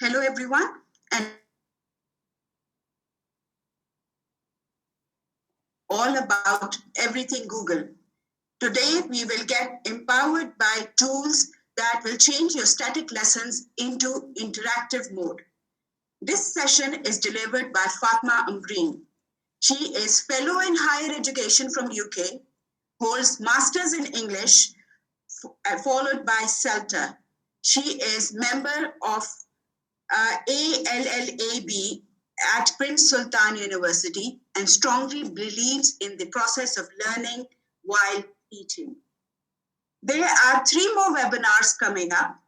Hello everyone, and all about everything Google. Today we will get empowered by tools that will change your static lessons into interactive mode. This session is delivered by Fatma Umbreen. She is fellow in higher education from UK, holds masters in English, followed by CELTA. She is member of ALLAB at Prince Sultan University and strongly believes in the process of learning while teaching. There are 3 more webinars coming up,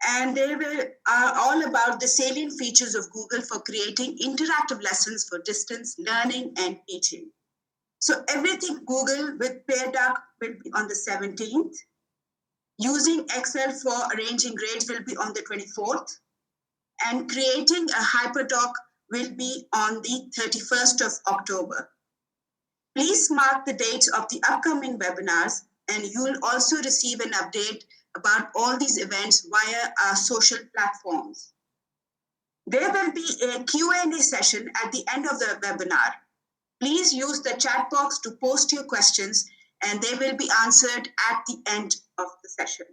and are all about the salient features of Google for creating interactive lessons for distance learning and teaching. So everything Google with Pear Duck will be on the 17th. Using Excel for arranging grades will be on the 24th. And creating a hyperdoc will be on the 31st of October. Please mark the dates of the upcoming webinars, and you will also receive an update about all these events via our social platforms. There will be a Q&A session at the end of the webinar. Please use the chat box to post your questions, and they will be answered at the end of the session.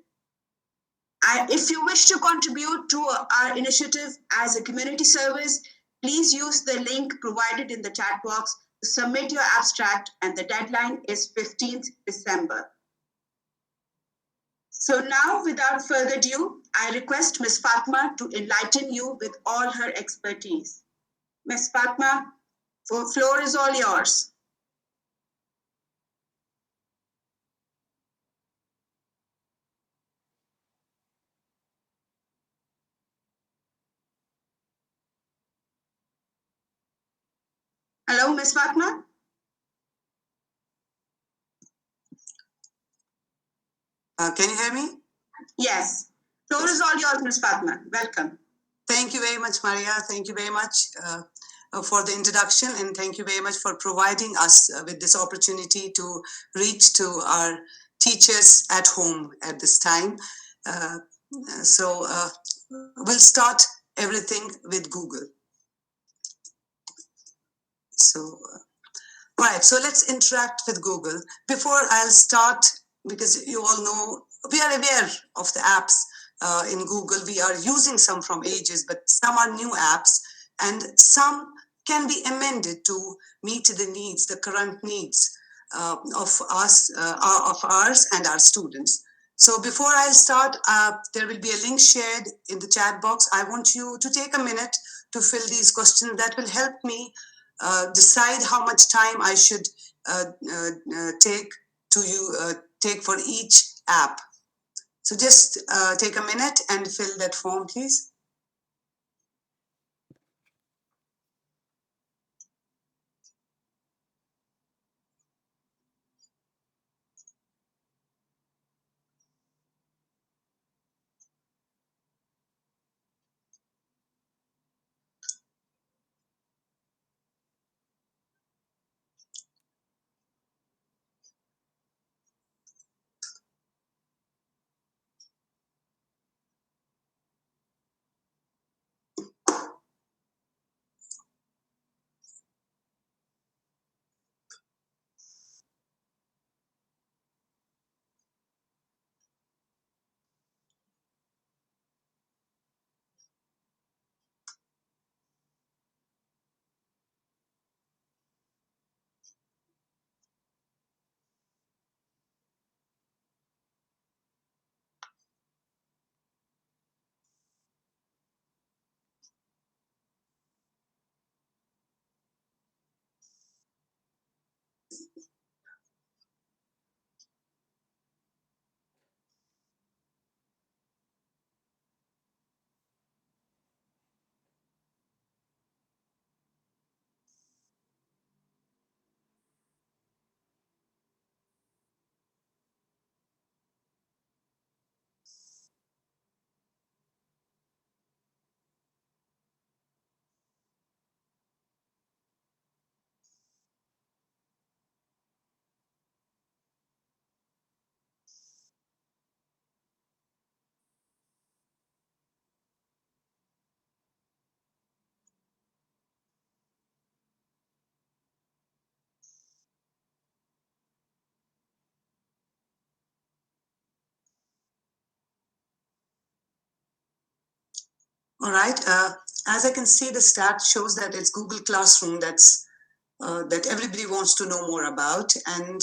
If you wish to contribute to our initiative as a community service, please use the link provided in the chat box to submit your abstract, and the deadline is 15th December. So now, without further ado, I request Ms. Fatma to enlighten you with all her expertise. Ms. Fatma, the floor is all yours. Hello, Ms. Fatma? Can you hear me? Yes. Floor is all yours, Ms. Fatma. Welcome. Thank you very much, Maria. Thank you very much for the introduction, and thank you very much for providing us with this opportunity to reach to our teachers at home at this time. So we'll start everything with Google. So, right, so let's interact with Google. Before I'll start, because you all know, we are aware of the apps in Google. We are using some from ages, but some are new apps, and some can be amended to meet the needs, the current needs of us, of ours and our students. So before I start, there will be a link shared in the chat box. I want you to take a minute to fill these questions. That will help me decide how much time I should take for each app. So just take a minute and fill that form, please. All right. As I can see, the stat shows that it's Google Classroom that everybody wants to know more about, and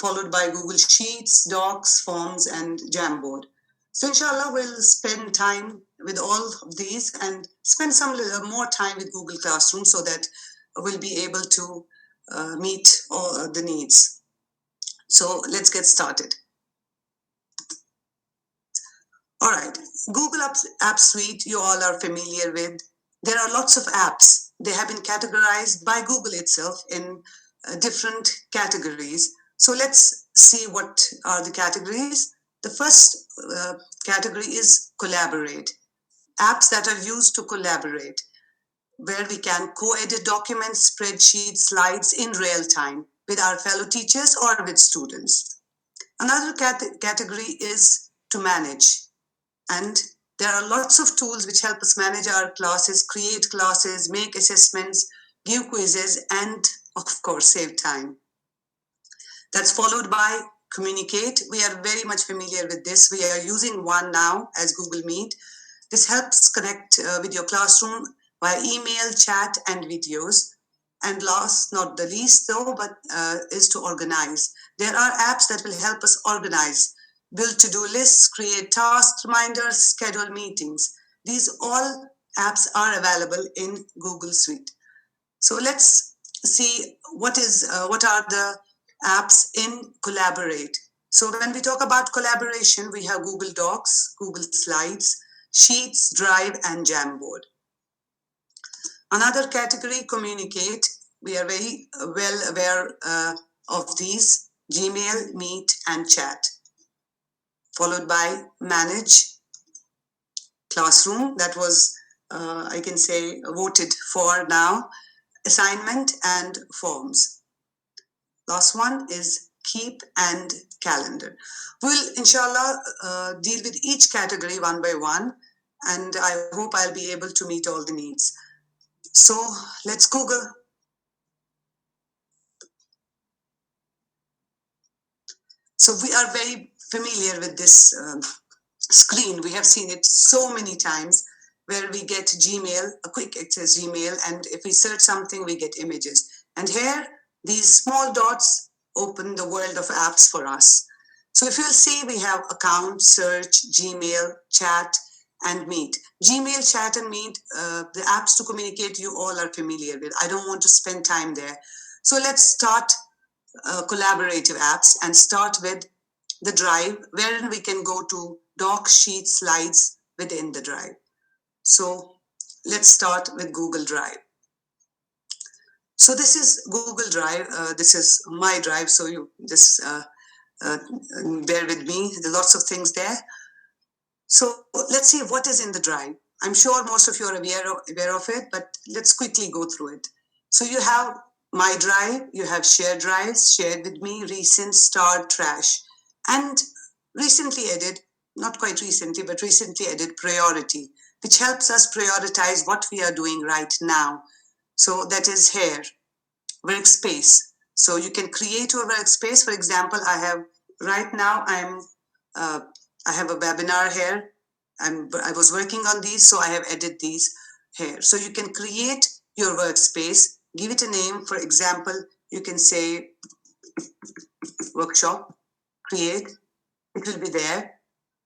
followed by Google Sheets, Docs, Forms, and Jamboard. So, inshallah, we'll spend time with all of these and spend some more time with Google Classroom so that we'll be able to meet all the needs. So, let's get started. All right, Google App Suite, you all are familiar with. There are lots of apps. They have been categorized by Google itself in different categories. So let's see what are the categories. The first category is collaborate. Apps that are used to collaborate, where we can co edit documents, spreadsheets, slides in real time with our fellow teachers or with students. Another category is to manage. And there are lots of tools which help us manage our classes, create classes, make assessments, give quizzes, and of course, save time. That's followed by communicate. We are very much familiar with this. We are using one now as Google Meet. This helps connect with your classroom via email, chat, and videos. And last, not the least, though, but is to organize. There are apps that will help us organize, build to do lists, create task reminders, schedule meetings. These all apps are available in Google Suite. So let's see what are the apps in Collaborate. So when we talk about collaboration, we have Google Docs, Google Slides, Sheets, Drive, and Jamboard. Another category, Communicate. We are very well aware of these: Gmail, Meet, and Chat. Followed by Manage, Classroom. That was, I can say, voted for now. Assignment and Forms. Last one is Keep and Calendar. We'll, inshallah, deal with each category one by one, and I hope I'll be able to meet all the needs. So let's Google. So we are very familiar with this screen. We have seen it so many times where we get Gmail, a quick access Gmail, and if we search something, we get images. And here, these small dots open the world of apps for us. So if you'll see, we have account, search, Gmail, chat, and Meet. Gmail, chat, and Meet, the apps to communicate, you all are familiar with. I don't want to spend time there. So let's start collaborative apps and start with the Drive, wherein we can go to doc, sheet, slides within the Drive. So let's start with Google Drive. So this is Google Drive. This is my Drive. So you just uh, bear with me. There are lots of things there. So let's see what is in the Drive. I'm sure most of you are aware of it, but let's quickly go through it. So you have My Drive, you have Share Drives, Shared with Me, Recent, Start, Trash, and recently added, not quite recently, but recently added Priority, which helps us prioritize what we are doing right now. So that is here, Workspace. So you can create your workspace. For example, right now uh, I have a webinar here. I was working on these, so I have added these here. So you can create your workspace, give it a name. For example, you can say workshop, create, it will be there.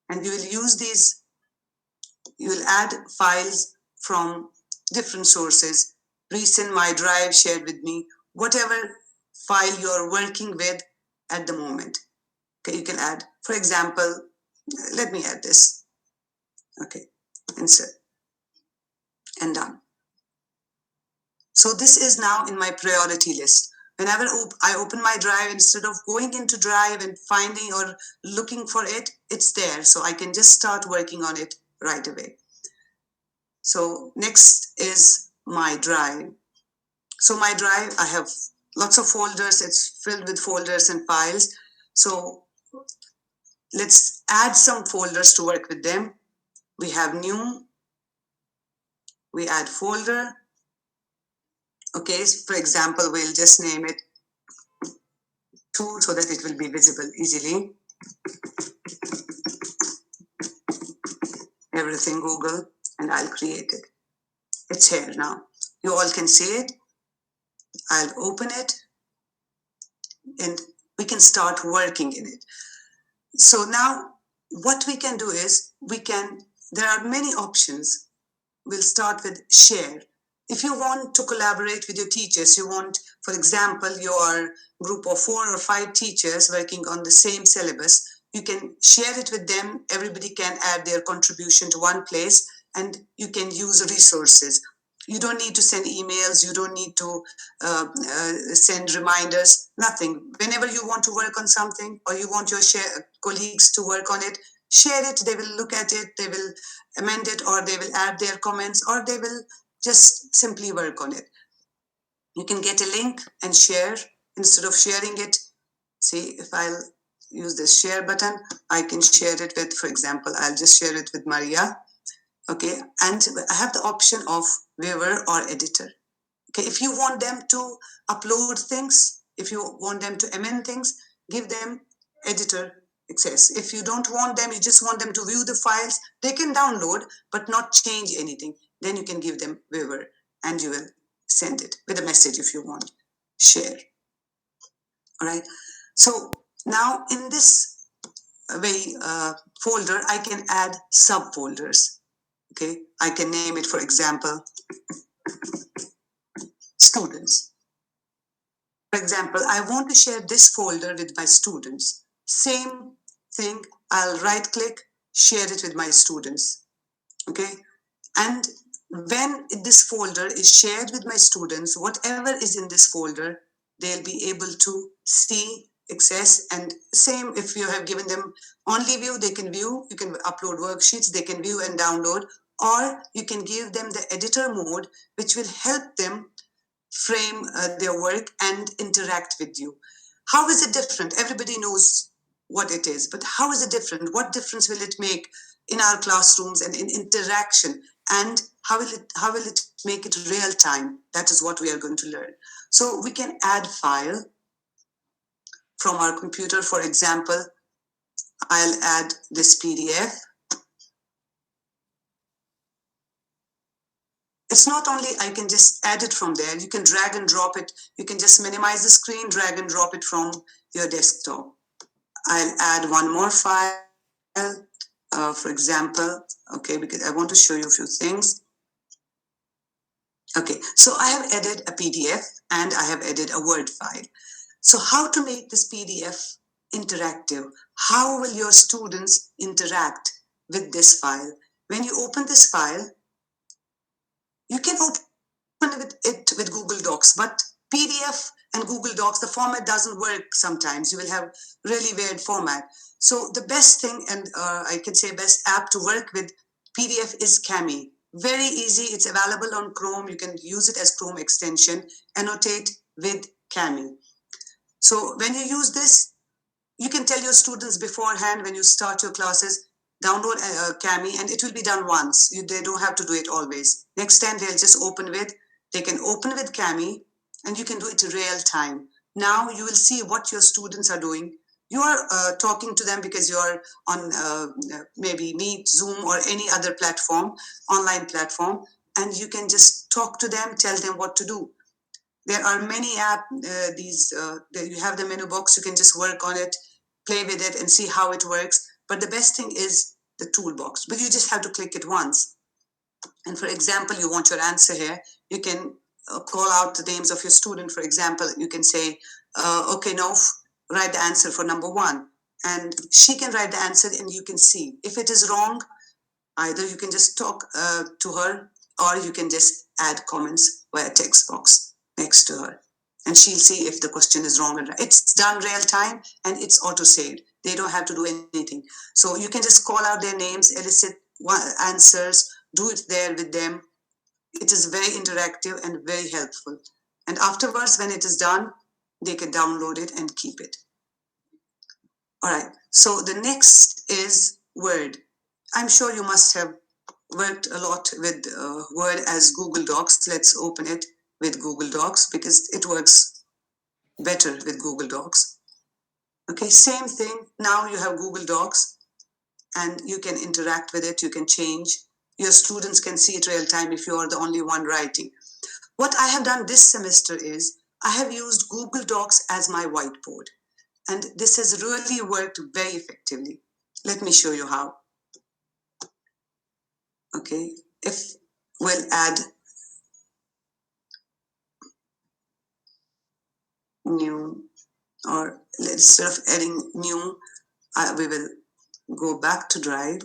And you will use these, you will add files from different sources, recent, my drive, shared with me, whatever file you're working with at the moment. Okay, you can add, for example, let me add this. Okay, insert and done. So this is now in my priority list. Whenever I open my drive, instead of going into drive and finding or looking for it, it's there. So I can just start working on it right away. So next is my drive. So my drive, I have lots of folders. It's filled with folders and files. So let's add some folders to work with them. We have new, we add folder. Okay, so for example, we'll just name it 2 so that it will be visible easily. Everything Google. and I'll create it. It's here now. You all can see it. I'll open it and we can start working in it. So now what we can do is there are many options. We'll start with share. If you want to collaborate with your teachers, you want, for example, your group of 4 or 5 teachers working on the same syllabus, you can share it with them. Everybody can add their contribution to one place and you can use resources. You don't need to send emails, you don't need to send reminders, nothing. Whenever you want to work on something or you want your colleagues to work on it, share it, they will look at it, they will amend it, or they will add their comments, or they will just simply work on it. You can get a link and share instead of sharing it. See, if I'll use this share button, I can share it with, for example, I'll just share it with Maria. Okay, and I have the option of viewer or editor. Okay, if you want them to upload things, if you want them to amend things, give them editor access. If you don't want them, you just want them to view the files, they can download but not change anything. Then you can give them viewer and you will send it with a message if you want. Share. All right. So now in this way folder, I can add subfolders. Okay, I can name it, for example, students. For example, I want to share this folder with my students. Same thing, I'll right click, share it with my students. Okay, and when this folder is shared with my students, whatever is in this folder, they'll be able to see, access, and same if you have given them only view, they can view, you can upload worksheets, they can view and download, or you can give them the editor mode, which will help them frame their work and interact with you. How is it different? Everybody knows what it is, but how is it different? What difference will it make in our classrooms and in interaction? And how will it make it real time? That is what we are going to learn. So we can add file from our computer. For example, I'll add this PDF. It's not only I can just add it from there, you can drag and drop it. You can just minimize the screen, drag and drop it from your desktop. I'll add one more file, for example, okay, because I want to show you a few things. Okay, so I have added a PDF and I have added a Word file. So how to make this PDF interactive? How will your students interact with this file? When you open this file, you can open it with Google Docs, but PDF and Google Docs, the format doesn't work sometimes. You will have really weird format. So the best thing, and I can say best app to work with PDF is Kami. Very easy. It's available on Chrome. You can use it as Chrome extension. Annotate with Kami. So when you use this, you can tell your students beforehand when you start your classes, download Kami, and it will be done once. They don't have to do it always. Next time they can open with Kami, and you can do it real time. Now you will see what your students are doing. You are talking to them because you are on maybe Meet, Zoom, or any other platform, online platform, and you can just talk to them, tell them what to do. There are many apps, you have the menu box, you can just work on it, play with it and see how it works. But the best thing is the toolbox, but you just have to click it once. And for example, you want your answer here, you can call out the names of your student. For example, you can say, okay, Nof, write the answer for number 1. And she can write the answer and you can see. If it is wrong, either you can just talk to her or you can just add comments via text box next to her. And she'll see if the question is wrong or right. It's done real time and it's auto-saved. They don't have to do anything. So you can just call out their names, elicit answers, do it there with them. It is very interactive and very helpful. And afterwards, when it is done, they can download it and keep it. All right, so the next is Word. I'm sure you must have worked a lot with Word as Google Docs. Let's open it with Google Docs because it works better with Google Docs. Okay, same thing. Now you have Google Docs and you can interact with it. You can change. your students can see it real time if you are the only one writing. What I have done this semester is I have used Google Docs as my whiteboard, and this has really worked very effectively. Let me show you how. Okay, if we'll add new, or instead of adding new, we will go back to Drive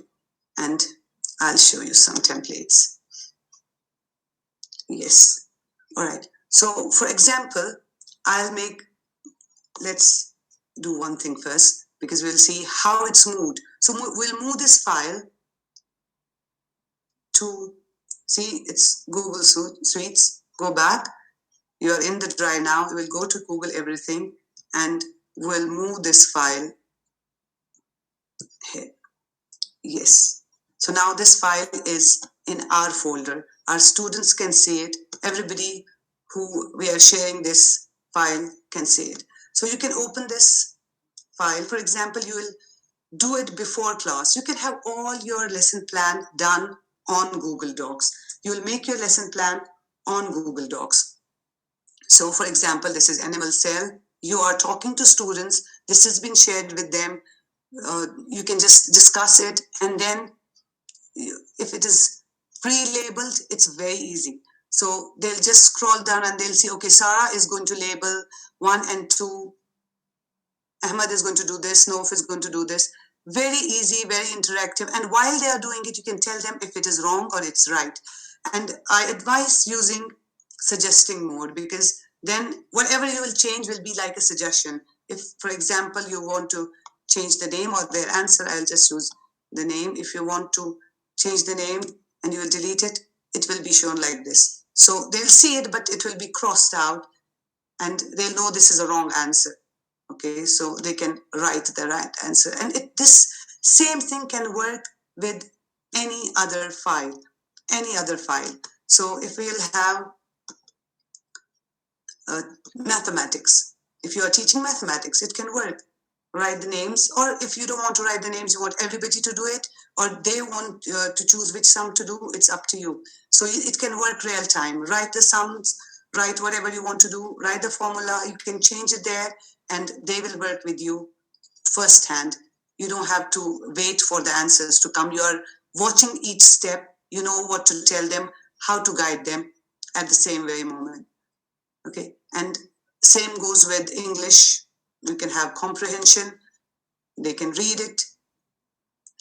and I'll show you some templates. Yes. All right. So for example, let's do one thing first because we'll see how it's moved. So we'll move this file to, see, it's Google Suites. Go back. You're in the Drive now. We'll go to Google Everything and we'll move this file here. Yes. So now this file is in our folder. Our students can see it. Everybody who we are sharing this file can see it. So you can open this file. For example, you will do it before class. You can have all your lesson plan done on Google Docs. You will make your lesson plan on Google Docs. So for example, this is animal cell. You are talking to students. This has been shared with them. You can just discuss it, and then if it is pre-labeled, it's very easy. So they'll just scroll down and they'll see, okay, Sarah is going to label 1 and 2. Ahmad is going to do this. Nof is going to do this. Very easy, very interactive. And while they are doing it, you can tell them if it is wrong or it's right. And I advise using suggesting mode, because then whatever you will change will be like a suggestion. If, for example, you want to change the name or their answer, I'll just use the name. If you want to change the name and you will delete it, it will be shown like this. So they'll see it, but it will be crossed out and they'll know this is a wrong answer. Okay, so they can write the right answer. And this same thing can work with any other file, any other file. So if we'll have mathematics, if you are teaching mathematics, it can work. Write the names, or if you don't want to write the names, you want everybody to do it, or they want to choose which sum to do, it's up to you. So it can work real time. Write the sums, write whatever you want to do, write the formula, you can change it there, and they will work with you firsthand. You don't have to wait for the answers to come. You are watching each step, you know what to tell them, how to guide them at the same very moment. Okay, and same goes with English. You can have comprehension, they can read it,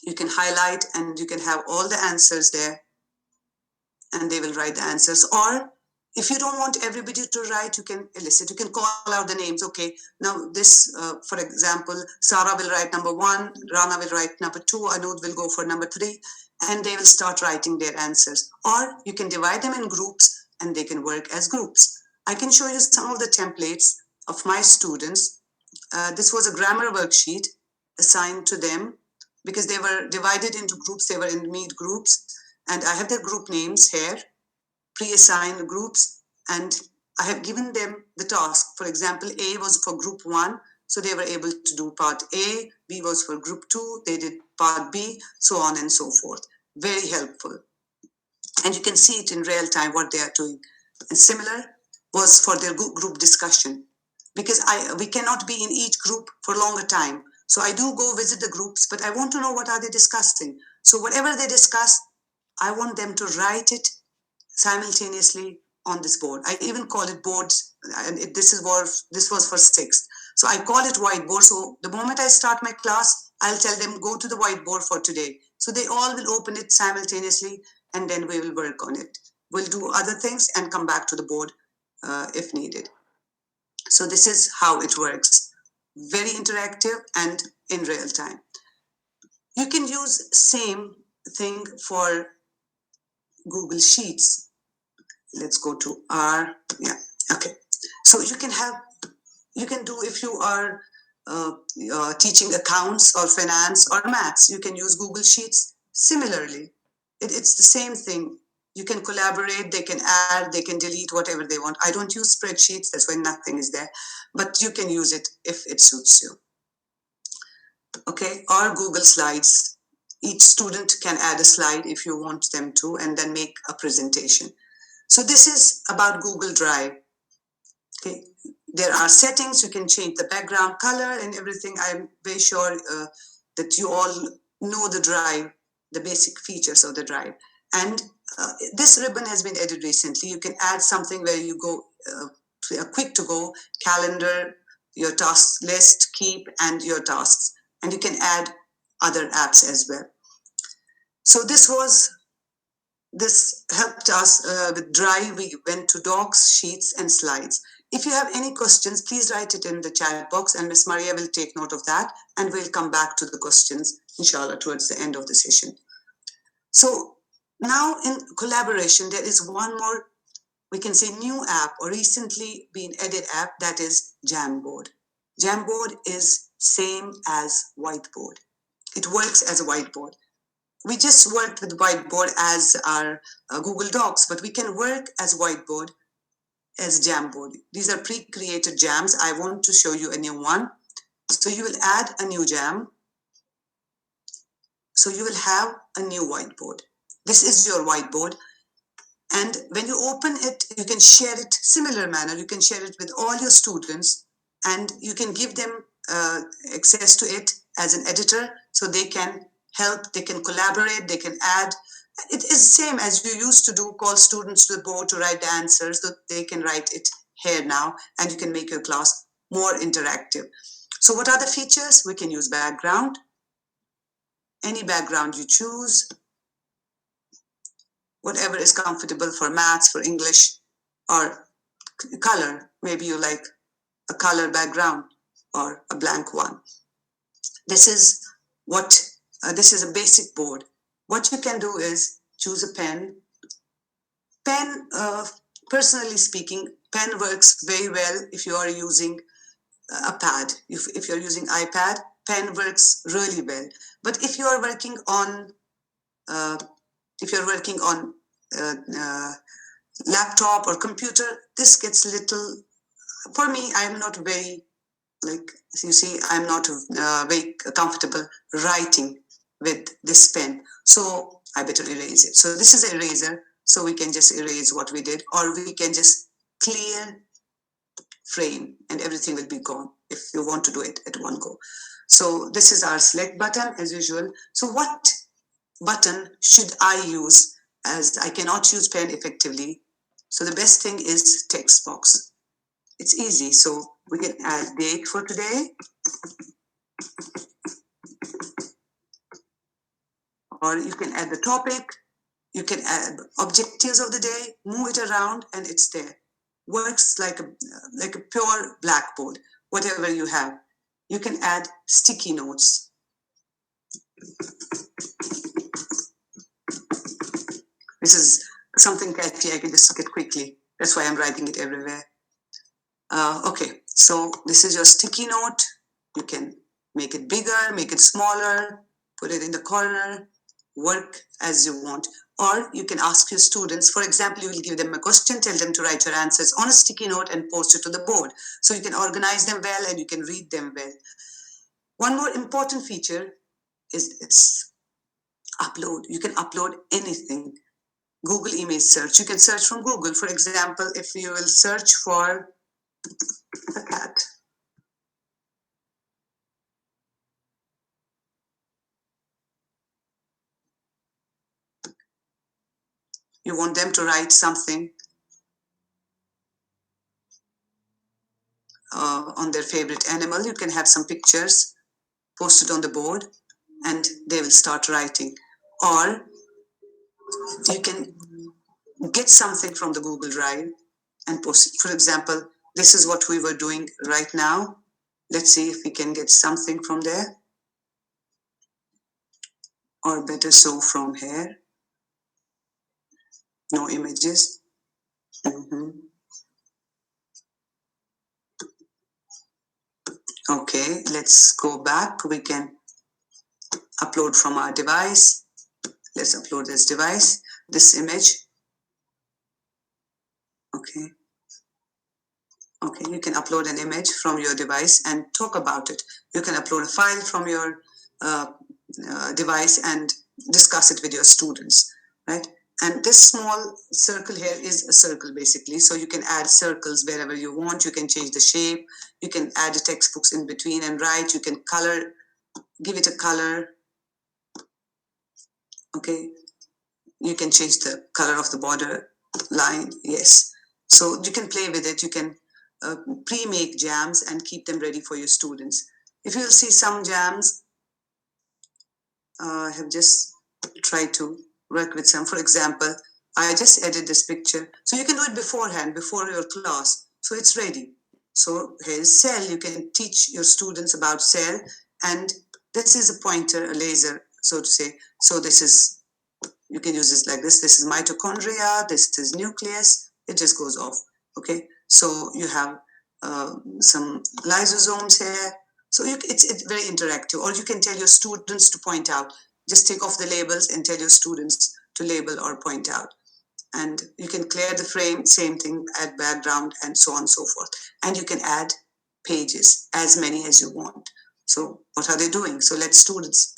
you can highlight, and you can have all the answers there, and they will write the answers. Or if you don't want everybody to write, you can elicit, you can call out the names. Okay, now this, for example, Sarah will write number 1, Rana will write number 2, Anud will go for number 3, and they will start writing their answers. Or you can divide them in groups, and they can work as groups. I can show you some of the templates of my students. This was a grammar worksheet assigned to them because they were divided into groups, they were in meet groups, and I have their group names here, pre-assigned groups, and I have given them the task. For example, A was for group 1, so they were able to do part A, B was for group 2, they did part B, so on and so forth. Very helpful. And you can see it in real time what they are doing. And similar was for their group discussion, because we cannot be in each group for a longer time. So I do go visit the groups, but I want to know what are they discussing. So whatever they discuss, I want them to write it simultaneously on this board. I even call it boards, and this was for 6th. So I call it whiteboard. So the moment I start my class, I'll tell them go to the whiteboard for today. So they all will open it simultaneously, and then we will work on it. We'll do other things and come back to the board if needed. So this is how it works. Very interactive and in real time. You can use same thing for Google Sheets. Let's go to R. Yeah, okay. So you can do, if you are teaching accounts or finance or maths, you can use Google Sheets similarly. It's the same thing. You can collaborate, they can add, they can delete whatever they want. I don't use spreadsheets, that's why nothing is there, but you can use it if it suits you. Okay, or Google Slides. Each student can add a slide if you want them to, and then make a presentation. So this is about Google Drive. Okay. There are settings, you can change the background color and everything. I'm very sure that you all know the Drive, the basic features of the Drive. And this ribbon has been added recently. You can add something where you go to a quick to go calendar, your task list, keep, and your tasks. And you can add other apps as well. So this helped us with Drive. We went to docs, sheets, and slides. If you have any questions, please write it in the chat box, and Miss Maria will take note of that, and we'll come back to the questions, inshallah, towards the end of the session. So now in collaboration, there is one more, we can say, new app or recently been added app, that is Jamboard. Jamboard is same as whiteboard. It works as a whiteboard. We just worked with whiteboard as our Google Docs, but we can work as whiteboard as Jamboard. These are pre-created jams. I want to show you a new one. So you will add a new jam. So you will have a new whiteboard. This is your whiteboard. And when you open it, you can share it similar manner. You can share it with all your students, and you can give them access to it as an editor, so they can help, they can collaborate, they can add. It is same as you used to do, call students to the board to write the answers, so they can write it here now, and you can make your class more interactive. So what are the features? We can use background, any background you choose, whatever is comfortable for maths, for English, or color. Maybe you like a color background or a blank one. This is this is a basic board. What you can do is choose a pen. Pen, personally speaking, pen works very well if you are using a pad. If you're using iPad, pen works really well. But if you are working on uh, laptop or computer, this gets little. For me, I am not very, like you see, I'm not very comfortable writing with this pen, so I better erase it. So this is an eraser, so we can just erase what we did, or we can just clear frame and everything will be gone if you want to do it at one go. So this is our select button as usual. So what button should I use, as I cannot use pen effectively? So the best thing is text box. It's easy. So we can add date for today, or you can add the topic, you can add objectives of the day, move it around, and it's there. Works like a pure blackboard, whatever you have. You can add sticky notes. This is something catchy I can just get quickly. That's why I'm writing it everywhere. Okay, so this is your sticky note. You can make it bigger, make it smaller, put it in the corner, work as you want. Or you can ask your students, for example, you will give them a question, tell them to write your answers on a sticky note and post it to the board. So you can organize them well and you can read them well. One more important feature is this: upload. You can upload anything. Google image search. You can search from Google. For example, if you will search for a cat. You want them to write something on their favorite animal. You can have some pictures posted on the board and they will start writing. Or you can get something from the Google Drive and post it. For example, this is what we were doing right now. Let's see if we can get something from there. Or better so from here. No images. Okay, let's go back. We can upload from our device. Let's upload this device, this image. Okay. Okay, you can upload an image from your device and talk about it. You can upload a file from your device and discuss it with your students, right? And this small circle here is a circle basically. So you can add circles wherever you want. You can change the shape. You can add the textbooks in between and write. You can color, give it a color. Okay. You can change the color of the border line. Yes. So you can play with it. You can pre-make jams and keep them ready for your students. If you'll see some jams, I have just tried to work with some. For example, I just added this picture. So you can do it beforehand, before your class. So it's ready. So here's cell. You can teach your students about cell. And this is a pointer, a laser, so to say. So this is, you can use this like this. This is mitochondria. This is nucleus. It just goes off. Okay. So you have some lysosomes here. So it's very interactive. Or you can tell your students to point out. Just take off the labels and tell your students to label or point out. And you can clear the frame, same thing, add background, and so on and so forth. And you can add pages, as many as you want. So what are they doing? So let students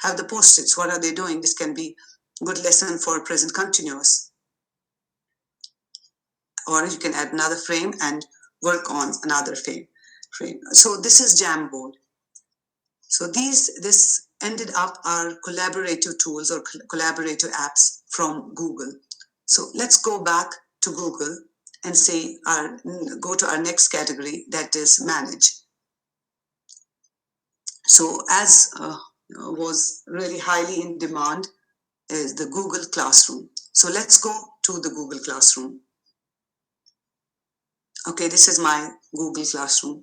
have the post-its. What are they doing? This can be a good lesson for present continuous. Or you can add another frame and work on another frame. So this is Jamboard. So this ended up our collaborative tools or collaborative apps from Google. So let's go back to Google and say go to our next category, that is manage. So as was really highly in demand is the Google Classroom. So let's go to the Google Classroom. Okay, this is my Google Classroom.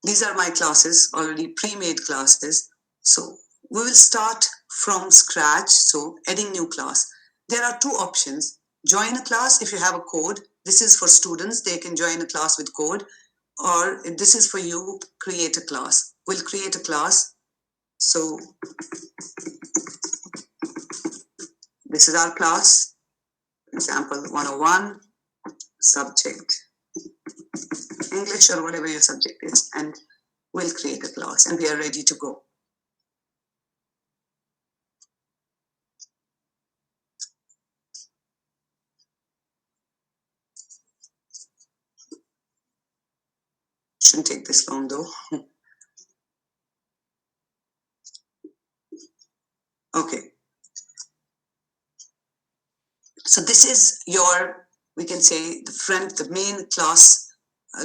These are my classes, already pre-made classes. So we will start from scratch. So adding new class. There are two options. Join a class if you have a code. This is for students. They can join a class with code. Or if this is for you, create a class. We'll create a class. So this is our class. Example 101, subject English or whatever your subject is. And we'll create a class and we are ready to go. Shouldn't take this long though. Okay. So this is your, we can say the main class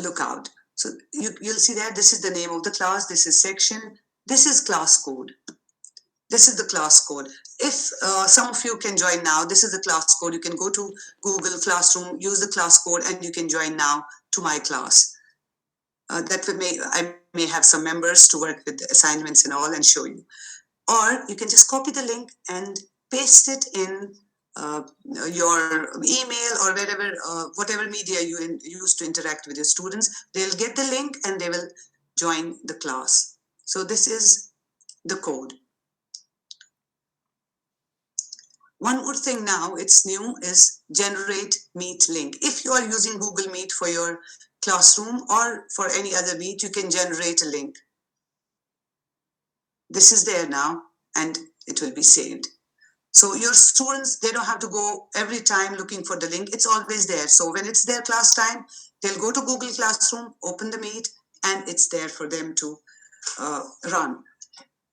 lookout. So you'll see that this is the name of the class. This is section. This is class code. This is the class code. If some of you can join now, this is the class code. You can go to Google Classroom, use the class code, and you can join now to my class. I may have some members to work with the assignments and all and show you. Or you can just copy the link and paste it in your email or whatever media you use to interact with your students. They'll get the link and they will join the class. So this is the code. One more thing now, it's new, is generate Meet link. If you are using Google Meet for your classroom or for any other Meet, you can generate a link. This is there now and it will be saved. So your students, they don't have to go every time looking for the link. It's always there. So when it's their class time, they'll go to Google Classroom, open the Meet, and it's there for them to run.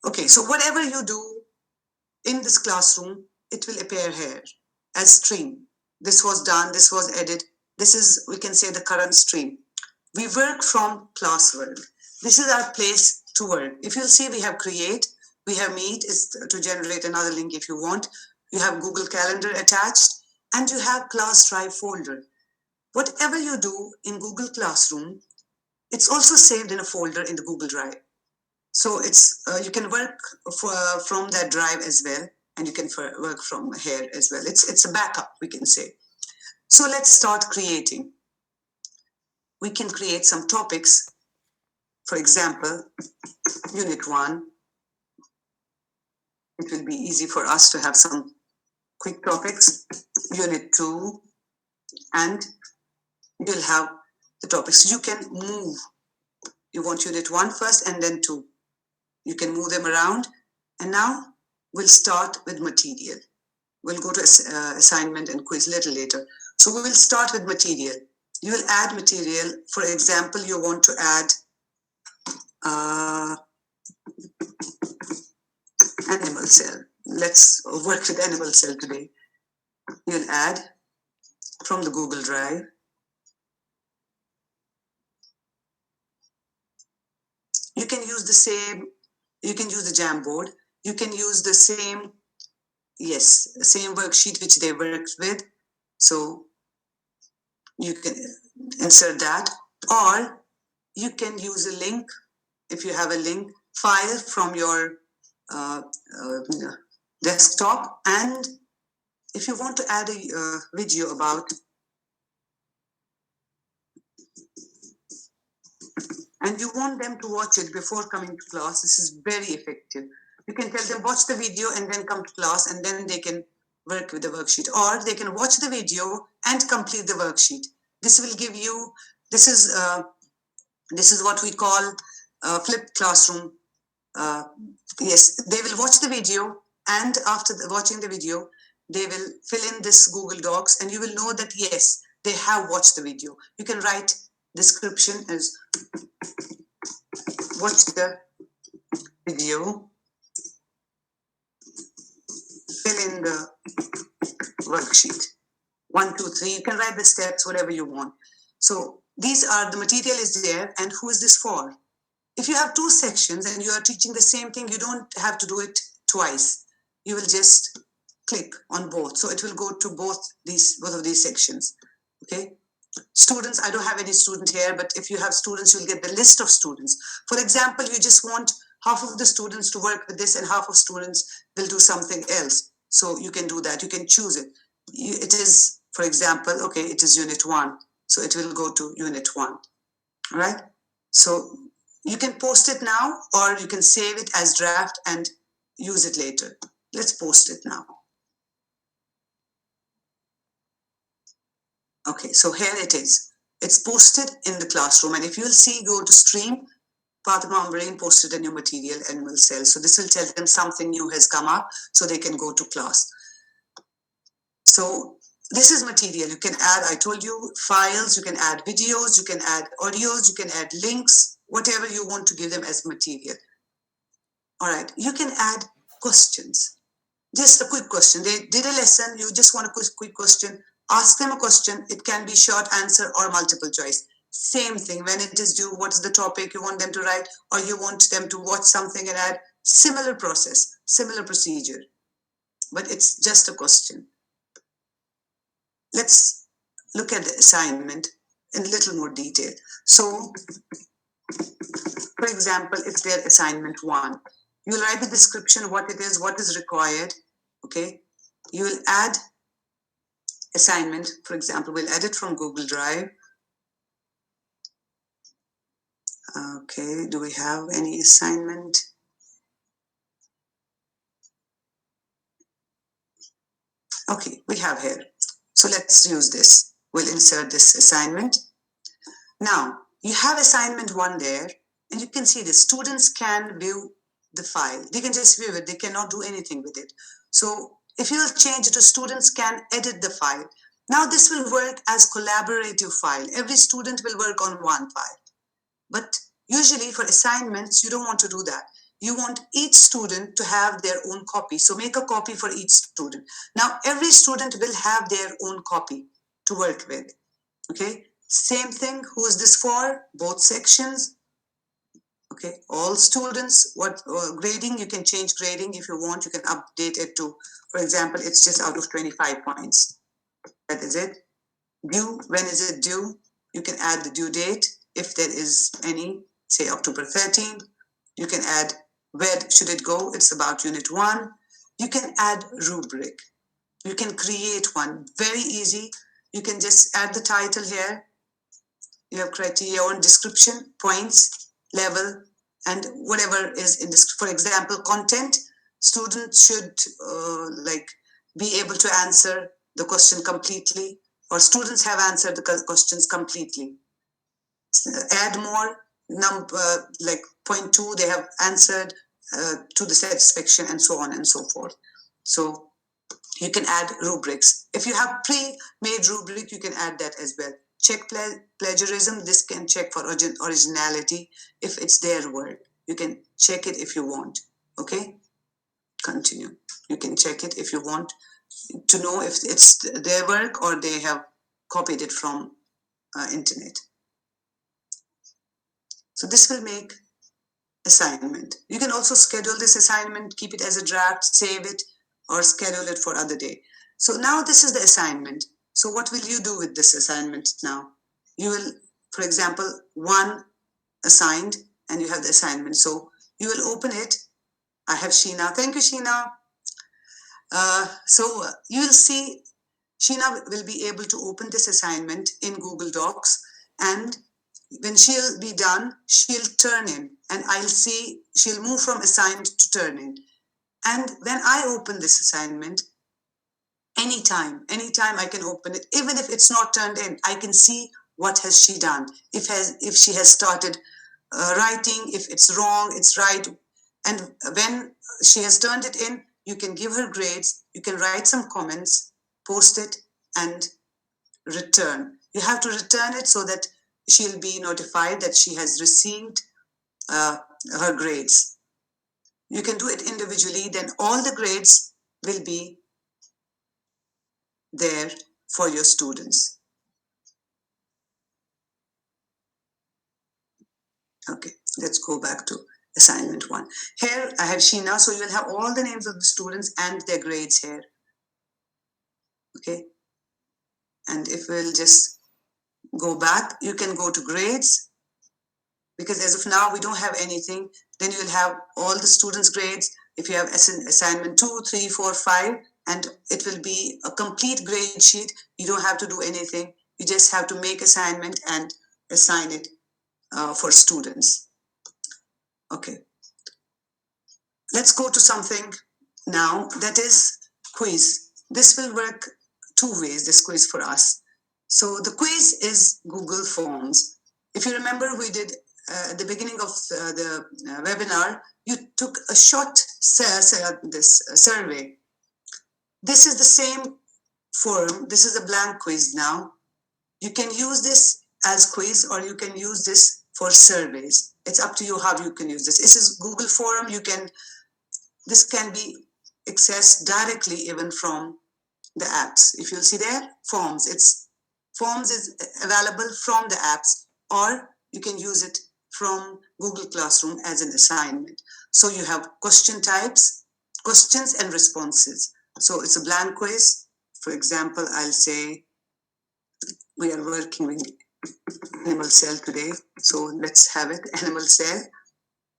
Okay, so whatever you do in this classroom, it will appear here as stream. This was done, this was added. This is, we can say, the current stream. We work from classwork. This is our place to work. If you'll see, we have create, we have Meet is to generate another link if you want. You have Google Calendar attached, and you have Class Drive folder. Whatever you do in Google Classroom, it's also saved in a folder in the Google Drive. So it's you can work from that drive as well, and you can work from here as well. It's a backup, we can say. So let's start creating. We can create some topics. For example, Unit 1. It will be easy for us to have some quick topics. Unit 2, and you'll have the topics. You can move. You want Unit 1 first and then 2. You can move them around. And now we'll start with material. We'll go to assignment and quiz a little later. So we will start with material. You will add material. For example, you want to add animal cell. Let's work with animal cell today. You'll add from the Google Drive. You can use the same, you can use the Jamboard. You can use the same, yes, same worksheet which they worked with. So you can insert that, or you can use a link if you have a link file from your desktop. And if you want to add a video about, and you want them to watch it before coming to class, this is very effective. You can tell them watch the video and then come to class, and then they can work with the worksheet, or they can watch the video and complete the worksheet. This will give you, this is what we call flipped classroom. Yes, they will watch the video, and after watching the video, they will fill in this Google Docs, and you will know that yes, they have watched the video. You can write description as watch the video, fill in the worksheet. 1, 2, 3. You can write the steps, whatever you want. So these are, the material is there, and who is this for? If you have 2 sections and you are teaching the same thing, you don't have to do it twice. You will just click on both. So it will go to both of these sections. Okay. Students, I don't have any student here, but if you have students, you'll get the list of students. For example, you just want half of the students to work with this and half of students will do something else. So you can do that. You can choose it. It is, for example, okay, it is unit 1. So it will go to unit 1. All right. So you can post it now, or you can save it as draft and use it later. Let's post it now. Okay, so here it is. It's posted in the classroom, and if you'll see, go to stream, Fatima Ambreen posted a new material, animal cell. So this will tell them something new has come up, so they can go to class. So this is material. You can add, I told you, files, you can add videos, you can add audios, you can add links, whatever you want to give them as material. All right, you can add questions. Just a quick question. They did a lesson, you just want a quick question. Ask them a question. It can be short answer or multiple choice. Same thing. When it is due, what's the topic you want them to write, or you want them to watch something and add? Similar process, similar procedure, but it's just a question. Let's look at the assignment in a little more detail. So, for example, if they're assignment 1, you'll write the description, what it is, what is required. Okay, you will add assignment. For example, we'll add it from Google Drive. Okay, do we have any assignment? Okay, we have here. So let's use this. We'll insert this assignment. Now, you have assignment 1 there, and you can see the students can view the file. They can just view it. They cannot do anything with it. So if you change it to students can edit the file. Now this will work as collaborative file. Every student will work on one file. But usually for assignments, you don't want to do that. You want each student to have their own copy. So make a copy for each student. Now every student will have their own copy to work with. Okay, same thing. Who is this for? Both sections. Okay, all students. What grading? You can change grading if you want. You can update it to, for example, it's just out of 25 points. That is it. Due, when is it due? You can add the due date if there is any, say October 13th. You can add where should it go? It's about unit 1. You can add rubric. You can create one. Very easy. You can just add the title here. You have criteria on description, points, level, and whatever is in this. For example, content. Students should be able to answer the question completely, or students have answered the questions completely. Add more, like point 2, they have answered to the satisfaction, and so on and so forth. So you can add rubrics. If you have pre-made rubric, you can add that as well. Check plagiarism. This can check for originality if it's their work. You can check it if you want. Okay, continue. You can check it if you want to know if it's their work or they have copied it from internet. So this will make assignment. You can also schedule this assignment, keep it as a draft, save it, or schedule it for other day. So now this is the assignment. So what will you do with this assignment now? You will, for example, one assigned and you have the assignment. So you will open it. I have Sheena. Thank you, Sheena. So you will see Sheena will be able to open this assignment in Google Docs, and when she'll be done, she'll turn in, and I'll see she'll move from assigned to turn in. And when I open this assignment, anytime I can open it, even if it's not turned in, I can see what has she done. If she has started writing, if it's wrong, it's right. And when she has turned it in, you can give her grades, you can write some comments, post it, and return. You have to return it so that she'll be notified that she has received uh, her grades. You can do it individually, then all the grades will be there for your students. Okay, let's go back to assignment 1. Here I have Sheena, so you will have all the names of the students and their grades here. Okay, and if we'll just go back, you can go to grades, because as of now we don't have anything. Then you will have all the students' grades. If you have assignment 2, 3, 4, 5, and it will be a complete grade sheet. You don't have to do anything. You just have to make assignment and assign it for students. Okay. Let's go to something now that is quiz. This will work two ways, this quiz for us. So the quiz is Google Forms. If you remember, we did at the beginning of the webinar, you took a short survey. This is the same form. This is a blank quiz now. You can use this as quiz or you can use this for surveys. It's up to you how you can use this. This is Google Form. This can be accessed directly even from the apps. If you'll see there, Forms is available from the apps, or you can use it from Google Classroom as an assignment. So you have question types, questions and responses. So it's a blank quiz. For example, I'll say we are working with animal cell today. So let's have it, animal cell.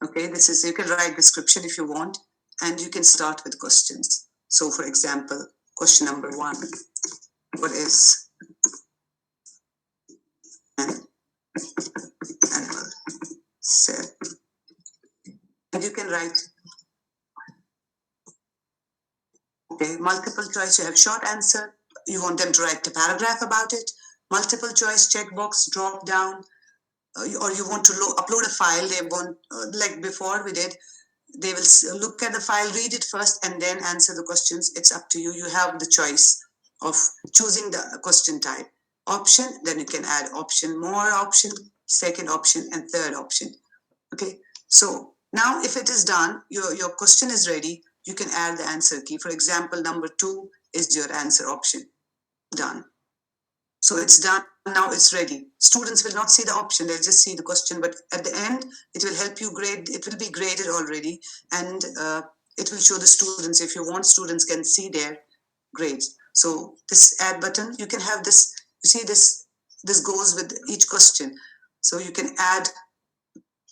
Okay, you can write description if you want, and you can start with questions. So for example, question number 1, what is an animal cell? And you can write, okay, multiple choice, you have short answer, you want them to write a paragraph about it, multiple choice, checkbox, drop down, or you want to upload a file, they want, like before we did, they will look at the file, read it first, and then answer the questions. It's up to you. You have the choice of choosing the question type. Option, then you can add option, more option, second option, and third option. Okay, so now if it is done, your question is ready, you can add the answer key. For example, number 2 is your answer option. Done. So it's done. Now it's ready. Students will not see the option, they'll just see the question, but at the end, it will help you grade. It will be graded already, and it will show the students. If you want, students can see their grades. So this add button, you can have this, you see this goes with each question. So you can add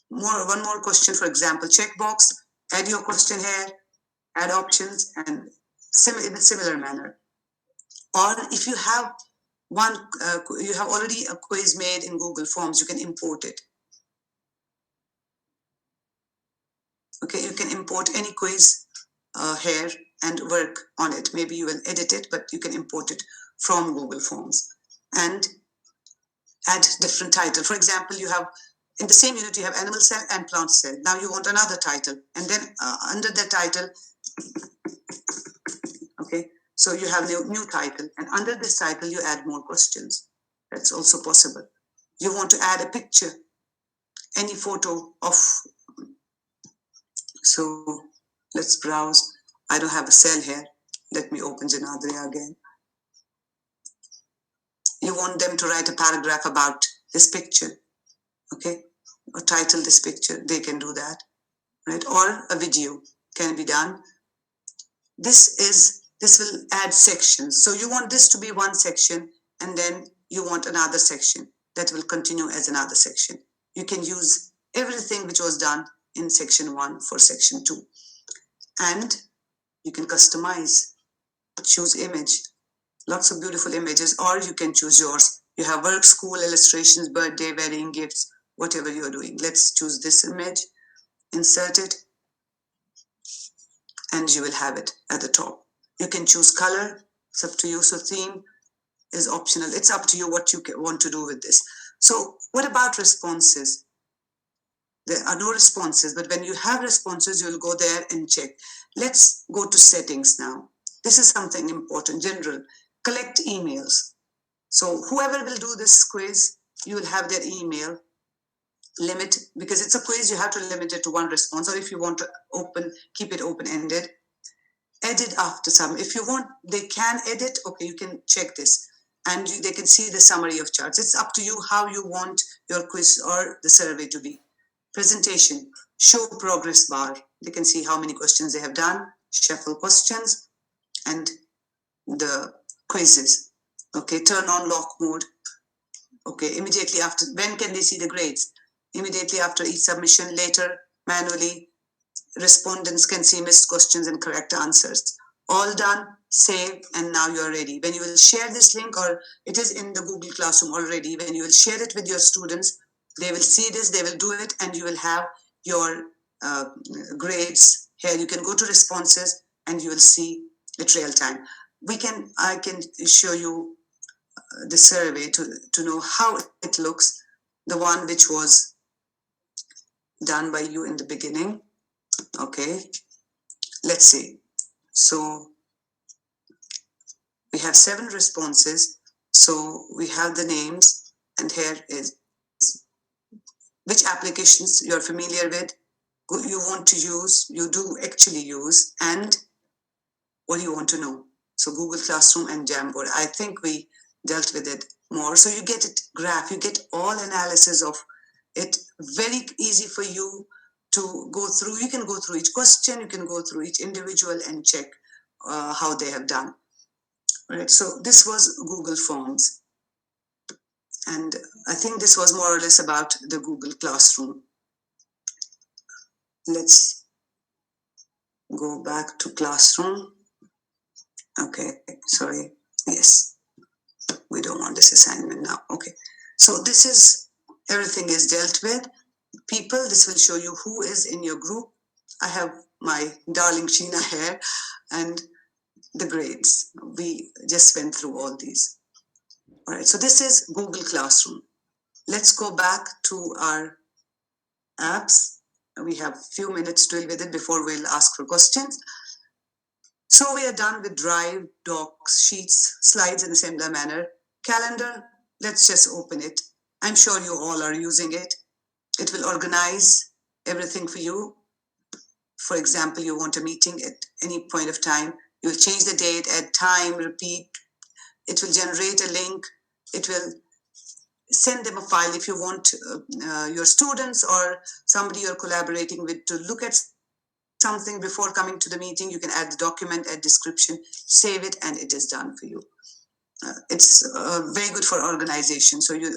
one more question, for example, checkbox, add your question here, add options, and in a similar manner. Or if you have you have already a quiz made in Google Forms, you can import it. Okay, you can import any quiz here and work on it. Maybe you will edit it, but you can import it from Google Forms and add different title. For example, you have in the same unit, you have animal cell and plant cell. Now you want another title, and then under that title, okay, so you have new title, and under this title, you add more questions. That's also possible. You want to add a picture, any photo of, so let's browse. I don't have a cell here. Let me open Janadria again. You want them to write a paragraph about this picture, okay, or title this picture, they can do that, right? Or a video can be done. This will add sections. So you want this to be one section, and then you want another section that will continue as another section. You can use everything which was done in section 1 for section 2. And you can customize, choose image, lots of beautiful images, or you can choose yours. You have work, school, illustrations, birthday, wedding, gifts, whatever you're doing. Let's choose this image, insert it, and you will have it at the top. You can choose color, it's up to you. So theme is optional. It's up to you what you want to do with this. So what about responses? There are no responses, but when you have responses, you'll go there and check. Let's go to settings now. This is something important, general. Collect emails. So whoever will do this quiz, you will have their email. Limit, because it's a quiz, you have to limit it to one response, or if you want to keep it open-ended. Edit after some. If you want, they can edit. Okay, you can check this, and they can see the summary of charts. It's up to you how you want your quiz or the survey to be. Presentation, show progress bar. They can see how many questions they have done, shuffle questions, and the quizzes. Okay, turn on lock mode. Okay, immediately after, when can they see the grades? Immediately after each submission, later, manually, respondents can see missed questions and correct answers. All done, save, and now you're ready. When you will share this link, or it is in the Google Classroom already, when you will share it with your students, they will see this, they will do it, and you will have your grades here. You can go to responses and you will see it real time. I can show you the survey to know how it looks, the one which was done by you in the beginning. Okay, let's see. So we have 7 responses. So we have the names, and here is which applications you're familiar with, you want to use, you do actually use, and what you want to know. So Google Classroom and Jamboard. I think we dealt with it more. So you get it graph, you get all analysis of it, very easy for you to go through. You can go through each question, you can go through each individual and check how they have done. Right. So this was Google Forms. And I think this was more or less about the Google Classroom. Let's go back to Classroom. Okay, sorry. Yes, we don't want this assignment now. Okay, so this is, everything is dealt with. People, this will show you who is in your group. I have my darling Sheena here, and the grades. We just went through all these. All right, so this is Google Classroom. Let's go back to our apps. We have a few minutes to deal with it before we'll ask for questions. So we are done with Drive, Docs, Sheets, Slides in a similar manner. Calendar, let's just open it. I'm sure you all are using it. It will organize everything for you. For example, you want a meeting at any point of time. You'll change the date, add time, repeat. It will generate a link. It will send them a file if you want your students or somebody you're collaborating with to look at something before coming to the meeting. You can add the document, add description, save it, and it is done for you. It's very good for organization, so you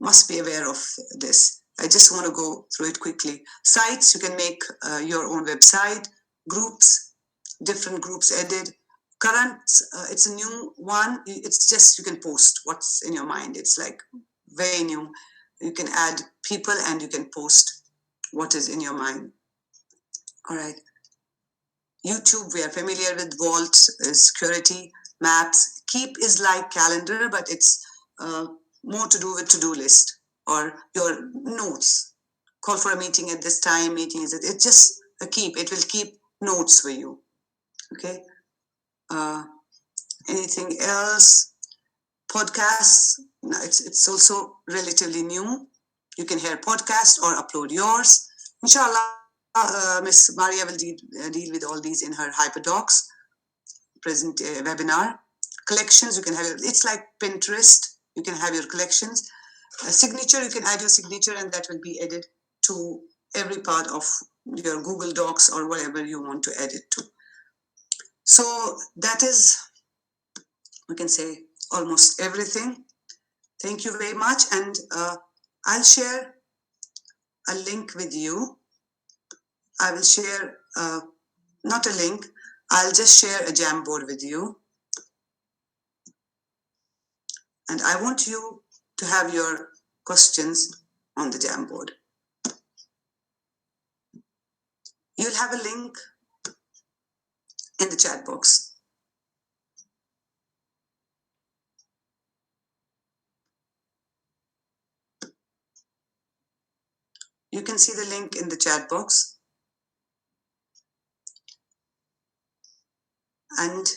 must be aware of this. I just want to go through it quickly. Sites, you can make your own website. Groups, different groups added. Current, it's a new one. It's just, you can post what's in your mind. It's like very new. You can add people and you can post what is in your mind. All right. YouTube, we are familiar with Vault, security, maps. Keep is like calendar, but it's more to do with to-do list. or your notes. Call for a meeting at this time, meeting is it just it will keep notes for you. Okay. Uh, anything else? Podcasts, no, it's also relatively new. You can hear podcasts or upload yours. Inshallah, Miss Maria will deal with all these in her hyperdocs present webinar. Collections, you can have it's like Pinterest. You can have your collections. A signature, you can add your signature, and that will be added to every part of your Google Docs or whatever you want to add it to. So that is, we can say, almost everything. Thank you very much, and I'll share a link with you. I will share, not a link, I'll just share a Jamboard with you. And I want you to have your questions on the Jamboard. You'll have a link in the chat box. You can see the link in the chat box. And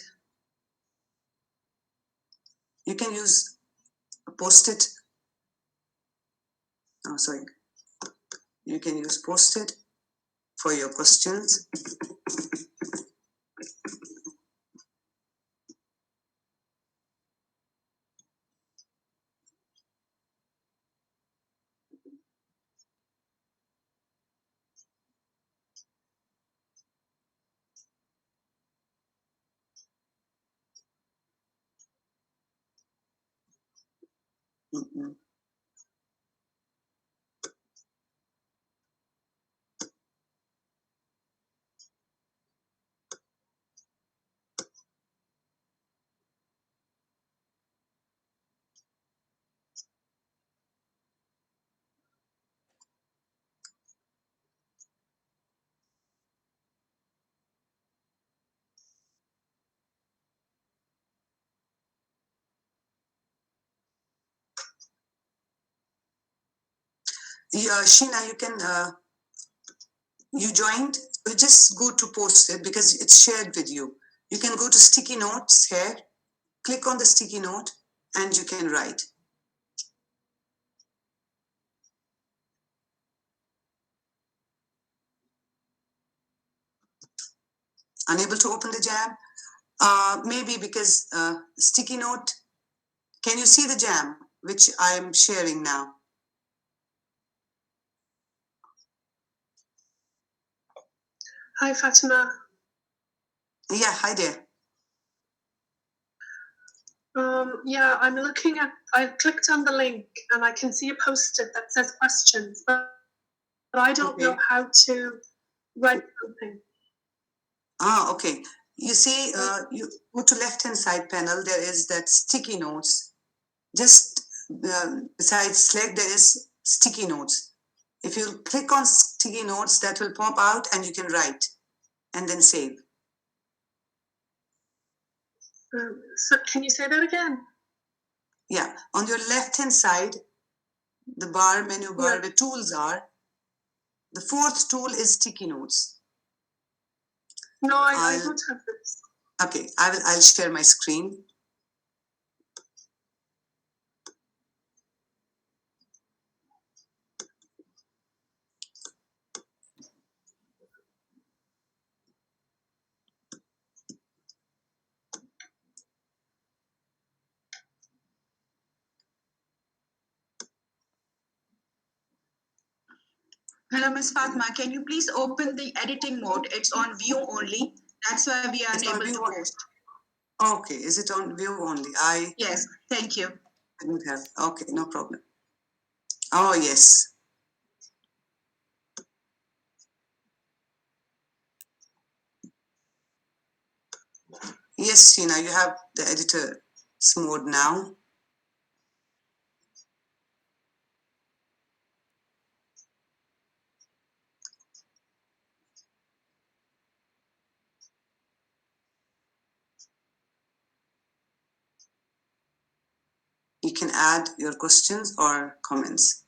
you can use a post-it. Oh, sorry. You can use post-it for your questions. Mm-hmm. Yeah, Sheena, you can, you joined, just go to post it because it's shared with you. You can go to sticky notes here, click on the sticky note, and you can write. Unable to open the jam? Maybe because sticky note, can you see the jam, which I am sharing now? Hi, Fatima. Yeah, hi there. Yeah, I'm looking at, I clicked on the link and I can see a post-it that says questions, but I don't know how to write something. Ah, okay. You see, you go to left-hand side panel, there is that sticky notes. Just besides select, there is sticky notes. If you click on sticky notes, that will pop out and you can write and then save. So can you say that again? Yeah, on your left-hand side, the bar, menu bar, where tools are, the fourth tool is sticky notes. No, I don't have this. Okay, I'll share my screen. Hello, Ms. Fatma. Can you please open the editing mode? It's on view only. That's why we are unable to post. Okay, is it on view only? Yes, thank you. I don't have. Okay, no problem. Oh, yes. Yes, Sheena, you have the editor mode now. You can add your questions or comments.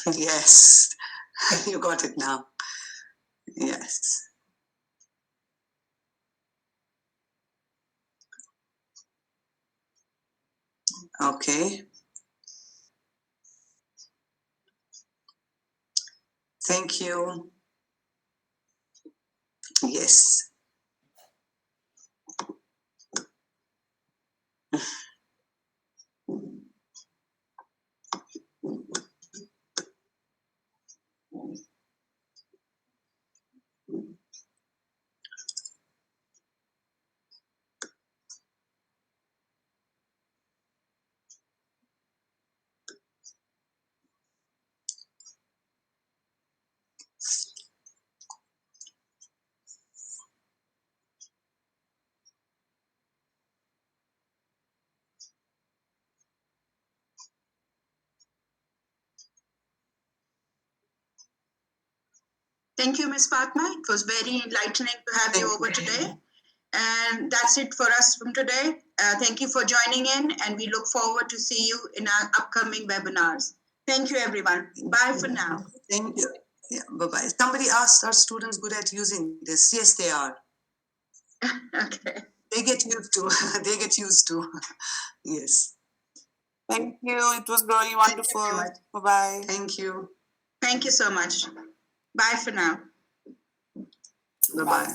Yes, you got it now. Yes. Okay. Thank you. Yes. Thank you, Ms. Fatma. It was very enlightening to have you Thank over you. today. And that's it for us from today. Thank you for joining in, and we look forward to see you in our upcoming webinars. Thank you, everyone. Bye for now. Thank you. Yeah, bye-bye. Somebody asked, are students good at using this? Yes, they are. Okay. They get used to. They get used to. Yes. Thank you. It was very Thank you wonderful. very much. Bye-bye. Thank you. Thank you so much. Bye for now. Bye-bye.